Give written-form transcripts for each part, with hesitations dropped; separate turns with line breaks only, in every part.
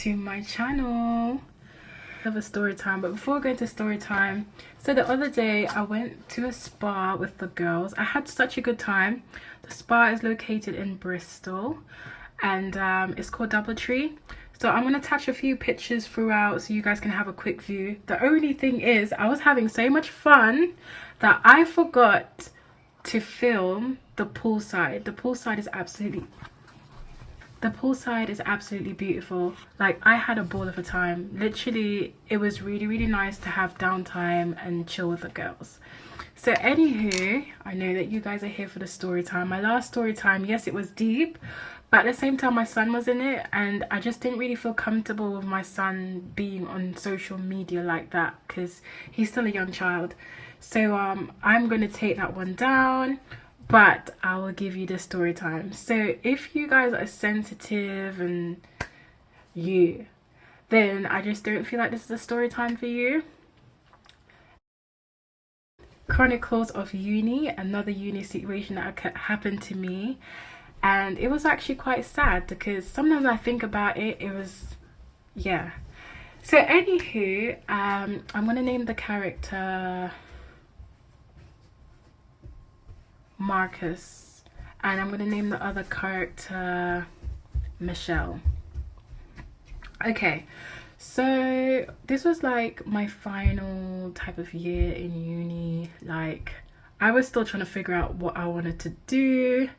to my channel. I have a story time, but before going to story time, so the other day I went to a spa with the girls. I had such a good time. The spa is located in Bristol, and it's called Doubletree. So I'm gonna attach a few pictures throughout so you guys can have a quick view. The only thing is, I was having so much fun that I forgot to film the poolside. The poolside is absolutely beautiful. Like, I had a ball of a time. Literally, it was really nice to have downtime and chill with the girls. So anywho, I know that you guys are here for the story time. My last story time, yes, it was deep, but at the same time my son was in it, and I just didn't really feel comfortable with my son being on social media like that because he's still a young child. So I'm gonna take that one down, but I will give you the story time. So if you guys are sensitive and then I just don't feel like this is a story time for you. Chronicles of uni, another uni situation that happened to me, and it was actually quite sad because sometimes I think about it, yeah. So anywho, I'm gonna name the character Marcus, and I'm gonna name the other character Michelle. Okay, so this was like my final type of year in uni. Like, I was still trying to figure out what I wanted to do.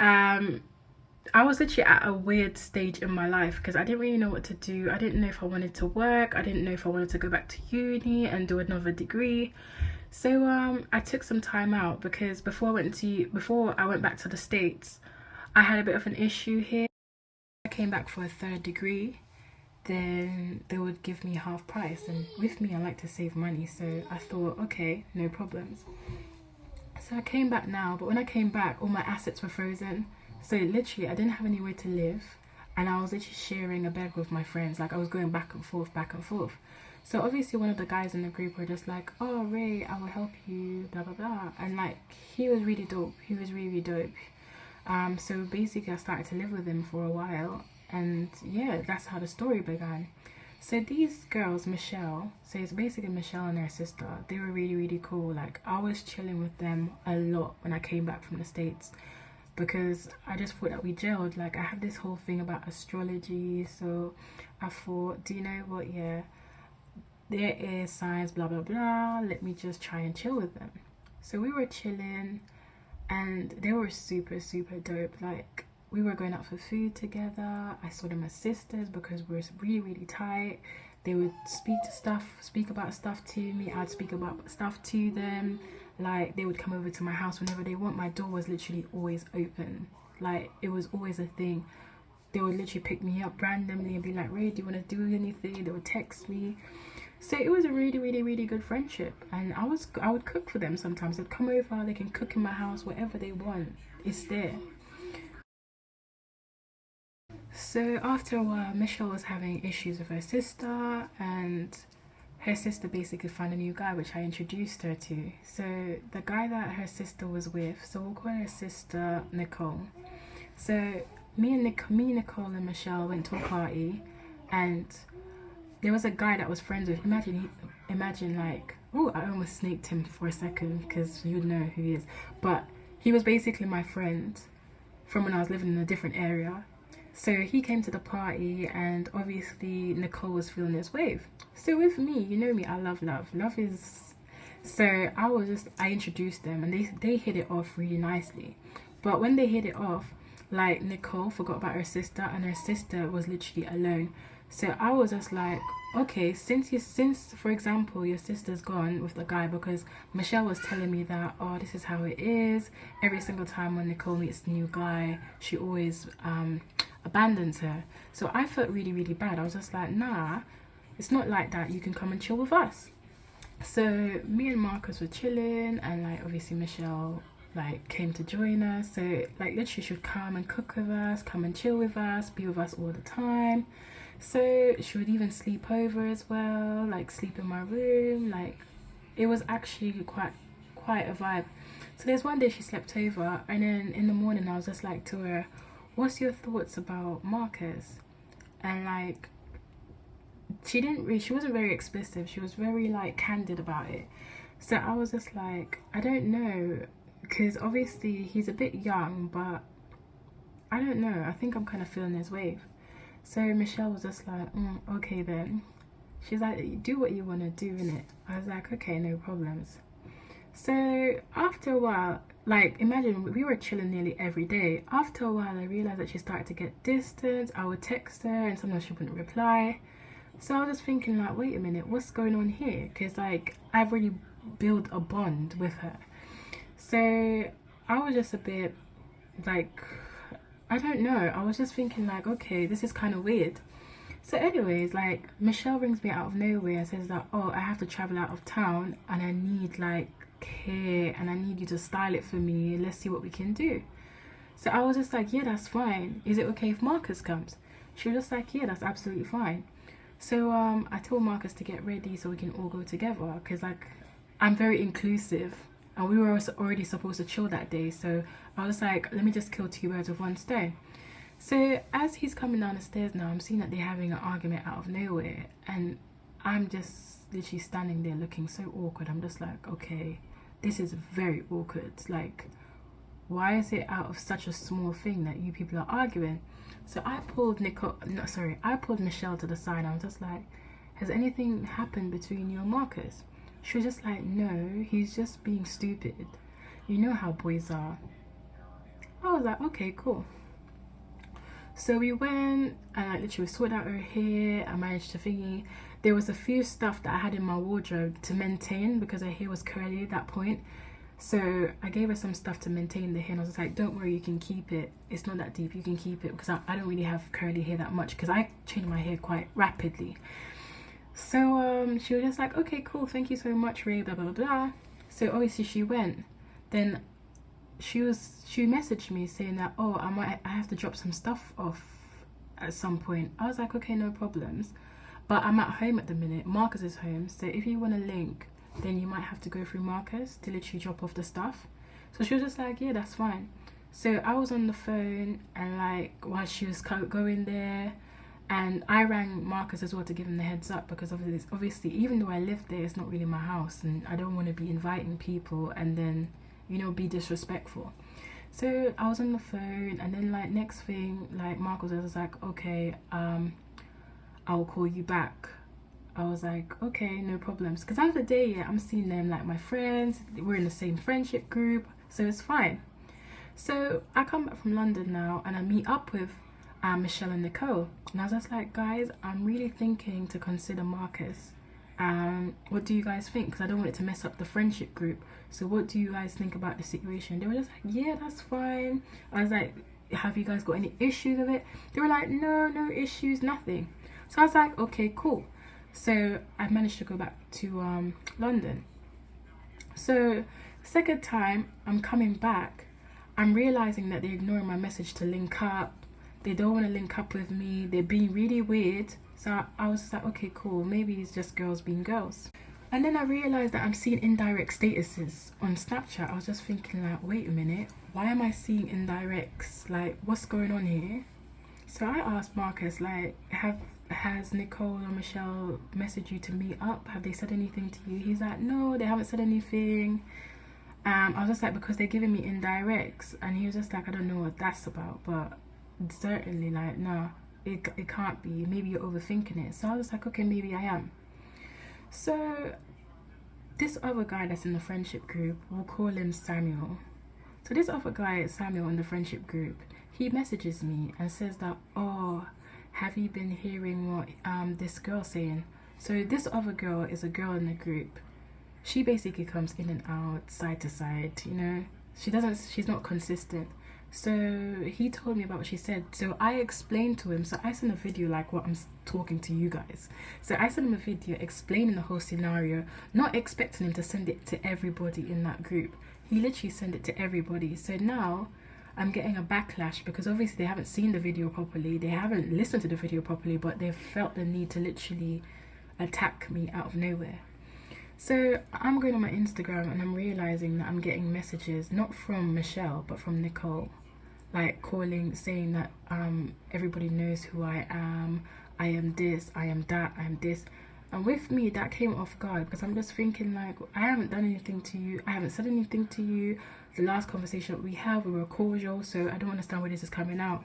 I was literally at a weird stage in my life because I didn't really know what to do. I didn't know if I wanted to work. I didn't know if I wanted to go back to uni and do another degree. So I took some time out because before I went back to the States, I had a bit of an issue here. I came back for a third degree, then they would give me half price, and with me I like to save money, so I thought, okay, no problems. So I came back now, but when I came back all my assets were frozen, so literally I didn't have anywhere to live, and I was literally sharing a bed with my friends. Like, I was going back and forth. So obviously one of the guys in the group were just like, oh Ray, I will help you, blah blah blah, and like, he was really dope. He was really dope. So basically I started to live with him for a while, and yeah, that's how the story began. So these girls, Michelle, so it's basically Michelle and her sister, they were really cool. Like, I was chilling with them a lot when I came back from the States because I just thought that we gelled. Like, I have this whole thing about astrology, so I thought, do you know what, yeah, there is signs, blah blah blah, let me just try and chill with them. So we were chilling, and they were super dope. Like, we were going out for food together. I saw them as sisters because we were really tight. They would speak about stuff to me. I'd speak about stuff to them. Like, they would come over to my house whenever they want. My door was literally always open. Like, it was always a thing. They would literally pick me up randomly and be like, Ray, do you want to do anything? They would text me. So it was a really good friendship, and I would cook for them sometimes. They'd come over, they can cook in my house, whatever they want, it's there. So after a while, Michelle was having issues with her sister, and her sister basically found a new guy, which I introduced her to. So the guy that her sister was with, so we'll call her sister Nicole. So me, Nicole and Michelle went to a party, and there was a guy that was friends with, imagine like, oh, I almost snaked him for a second because you'd know who he is, but he was basically my friend from when I was living in a different area. So he came to the party, and obviously Nicole was feeling this wave. So with me, you know me, I love love is, so I introduced them, and they hit it off really nicely. But when they hit it off, like, Nicole forgot about her sister, and her sister was literally alone. So I was just like, okay, since for example your sister's gone with the guy, because Michelle was telling me that, oh, this is how it is, every single time when Nicole meets the new guy, she always abandons her. So I felt really bad. I was just like, nah, it's not like that, you can come and chill with us. So me and Marcus were chilling, and like, obviously Michelle like came to join us. So like, literally she would come and cook with us, come and chill with us, be with us all the time. So she would even sleep over as well, like sleep in my room. Like, it was actually quite a vibe. So there's one day she slept over, and then in the morning I was just like to her, what's your thoughts about Marcus? And like, she wasn't very explicit. She was very like candid about it. So I was just like, I don't know, because obviously he's a bit young, but I don't know, I think I'm kind of feeling his wave. So Michelle was just like, okay then. She's like, do what you want to do, innit? I was like, okay, no problems. So after a while, like, imagine we were chilling nearly every day. After a while, I realized that she started to get distant. I would text her and sometimes she wouldn't reply. So I was just thinking like, wait a minute, what's going on here? Because like, I've really built a bond with her. So I was just a bit like, I don't know, I was just thinking like, okay, this is kind of weird. So anyways, like, Michelle rings me out of nowhere and says that, oh, I have to travel out of town and I need like hair and I need you to style it for me. Let's see what we can do. So I was just like, yeah, that's fine. Is it okay if Marcus comes? She was just like, yeah, that's absolutely fine. So I told Marcus to get ready so we can all go together, because like, I'm very inclusive and we were already supposed to chill that day. So I was like, let me just kill two birds with one stone. So as he's coming down the stairs now, I'm seeing that they're having an argument out of nowhere, and I'm just literally standing there looking so awkward. I'm just like, okay, this is very awkward. Like, why is it out of such a small thing that you people are arguing? So I pulled Michelle to the side. I was just like, has anything happened between you and Marcus? She was just like, no, he's just being stupid. You know how boys are. I was like, okay, cool. So we went and like literally sorted out her hair. I managed to thingy. There was a few stuff that I had in my wardrobe to maintain because her hair was curly at that point. So I gave her some stuff to maintain the hair, and I was like, don't worry, you can keep it. It's not that deep, you can keep it, because I don't really have curly hair that much because I change my hair quite rapidly. So she was just like, okay, cool, thank you so much, Ray, blah, blah, blah, blah. So obviously she went. Then she messaged me saying that, oh, I have to drop some stuff off at some point. I was like, okay, no problems. But I'm at home at the minute. Marcus is home. So if you want a link, then you might have to go through Marcus to literally drop off the stuff. So she was just like, yeah, that's fine. So I was on the phone, and like while she was going there, and I rang Marcus as well to give him the heads up, because obviously even though I live there, it's not really my house, and I don't want to be inviting people and then, you know, be disrespectful. So I was on the phone, and then like next thing, like Marcus was like, okay, I'll call you back. I was like, okay, no problems, because at the day, yeah, I'm seeing them like my friends, we're in the same friendship group, so it's fine. So I come back from London now, and I meet up with Michelle and Nicole, and I was just like, guys, I'm really thinking to consider Marcus. What do you guys think? Because I don't want it to mess up the friendship group. So what do you guys think about the situation? They were just like, yeah, that's fine. I was like, have you guys got any issues with it? They were like, no issues, nothing. So I was like, okay, cool. So I managed to go back to London. So second time I'm coming back, I'm realizing that they're ignoring my message to link up. They don't want to link up with me. They're being really weird. So I was just like, okay, cool, maybe it's just girls being girls. And then I realized that I'm seeing indirect statuses on Snapchat. I was just thinking like, wait a minute, why am I seeing indirects? Like, what's going on here? So I asked Marcus, like, has Nicole or Michelle messaged you to meet up? Have they said anything to you? He's like, no, they haven't said anything. I was just like, because they're giving me indirects. And he was just like, I don't know what that's about, but certainly like, no, it can't be. Maybe you're overthinking it. So I was like, okay, maybe I am. So this other guy that's in the friendship group, we'll call him Samuel. So this other guy, Samuel, in the friendship group, he messages me and says that, oh, have you been hearing what this girl's saying? So this other girl is a girl in the group. She basically comes in and out, side to side, you know. She's not consistent. So he told me about what she said. So I explained to him. So I sent a video like what I'm talking to you guys. So I sent him a video explaining the whole scenario, not expecting him to send it to everybody in that group. He literally sent it to everybody. So now I'm getting a backlash because obviously they haven't seen the video properly. They haven't listened to the video properly, but they've felt the need to literally attack me out of nowhere. So I'm going on my Instagram and I'm realizing that I'm getting messages not from Michelle but from Nicole, like calling, saying that everybody knows who I am. I am this, I am that, I am this. And with me, that came off guard because I'm just thinking like, I haven't done anything to you. I haven't said anything to you. The last conversation we had, we were cordial, so I don't understand where this is coming out.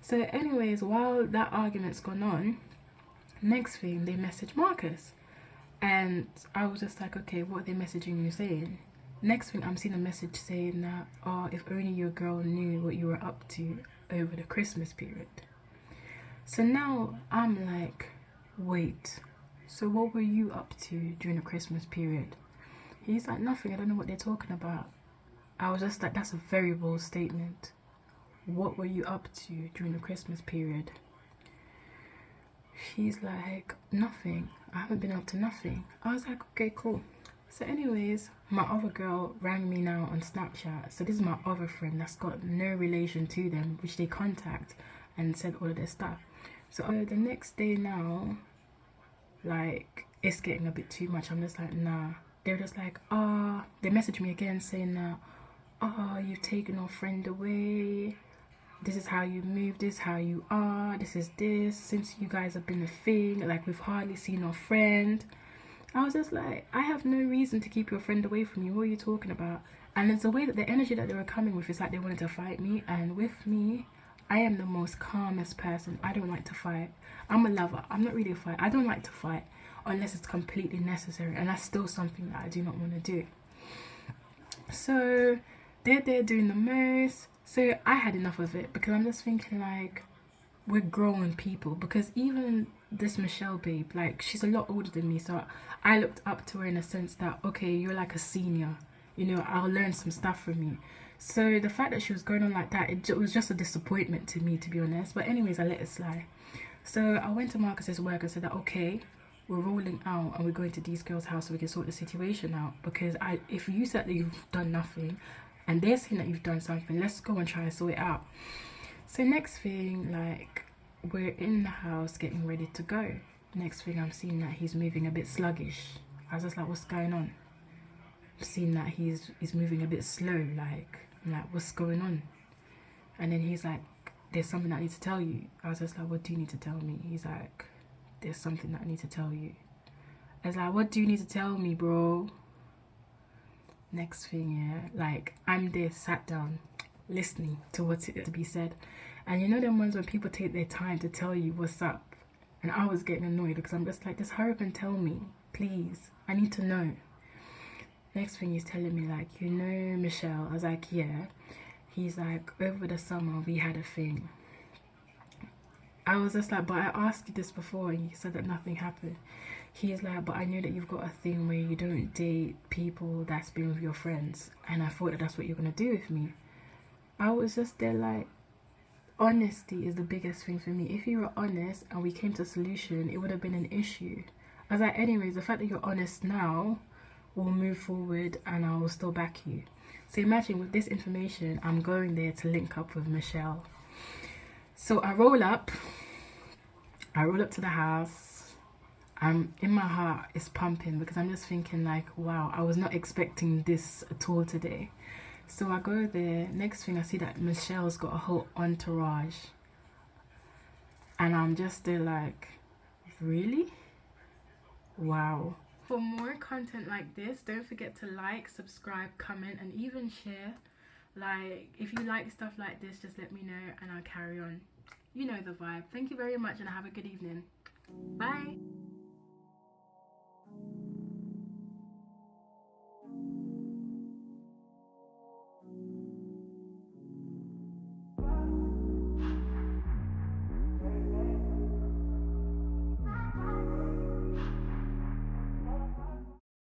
So anyways, while that argument's gone on, next thing, they message Marcus. And I was just like, okay, what are they messaging you saying? Next thing, I'm seeing a message saying that, oh, if only your girl knew what you were up to over the Christmas period. So now I'm like, wait, so what were you up to during the Christmas period? He's like, nothing, I don't know what they're talking about. I was just like, that's a very bold statement. What were you up to during the Christmas period? He's like, nothing, I haven't been up to nothing. I was like, okay, cool. So anyways, my other girl rang me now on Snapchat. So this is my other friend that's got no relation to them, which they contact and said all of their stuff. So the next day now, like, it's getting a bit too much. I'm just like, nah. They're just like, they messaged me again saying that, you've taken our friend away. This is how you move, this is how you are, this is this. Since you guys have been a thing, like, we've hardly seen our friend. I was just like, I have no reason to keep your friend away from you. What are you talking about? And it's the way that the energy that they were coming with is like they wanted to fight me. And with me, I am the most calmest person. I don't like to fight. I'm a lover. I'm not really a fighter. I don't like to fight unless it's completely necessary. And that's still something that I do not want to do. So they're there doing the most. So I had enough of it because I'm just thinking like, we're grown people. Because even this Michelle babe, like, she's a lot older than me, so I looked up to her in a sense that, okay, you're like a senior, you know, I'll learn some stuff from you. So the fact that she was going on like that, it was just a disappointment to me, to be honest. But anyways, I let it slide. So I went to Marcus's work and said that, okay, we're rolling out and we're going to these girls' house so we can sort the situation out. Because if you said that you've done nothing and they're saying that you've done something, let's go and try and sort it out. So next thing, like, we're in the house getting ready to go. Next thing, I'm seeing that he's moving a bit sluggish. I was just like, what's going on? I'm seeing that he's moving a bit slow, like, I'm like, what's going on? And then he's like, there's something that I need to tell you. I was just like, what do you need to tell me? He's like, there's something that I need to tell you. I was like, what do you need to tell me, bro? Next thing, yeah, like, I'm there sat down listening to what's to be said. And you know them ones when people take their time to tell you what's up. And I was getting annoyed because I'm just like, just hurry up and tell me, please. I need to know. Next thing he's telling me like, you know, Michelle. I was like, yeah. He's like, over the summer we had a thing. I was just like, but I asked you this before and you said that nothing happened. He's like, but I know that you've got a thing where you don't date people that's been with your friends. And I thought that that's what you're going to do with me. I was just there like, honesty is the biggest thing for me. If you were honest and we came to a solution, it would have been an issue. I was like, anyways, the fact that you're honest now, we'll move forward and I will still back you. So imagine with this information, I'm going there to link up with Michelle. So I roll up to the house. I'm in my heart, it's pumping because I'm just thinking like, wow, I was not expecting this at all today. So I go there. Next thing I see that Michelle's got a whole entourage. And I'm just there like, really? Wow. For more content like this, don't forget to like, subscribe, comment, and even share. Like, if you like stuff like this, just let me know and I'll carry on. You know the vibe. Thank you very much and have a good evening. Bye.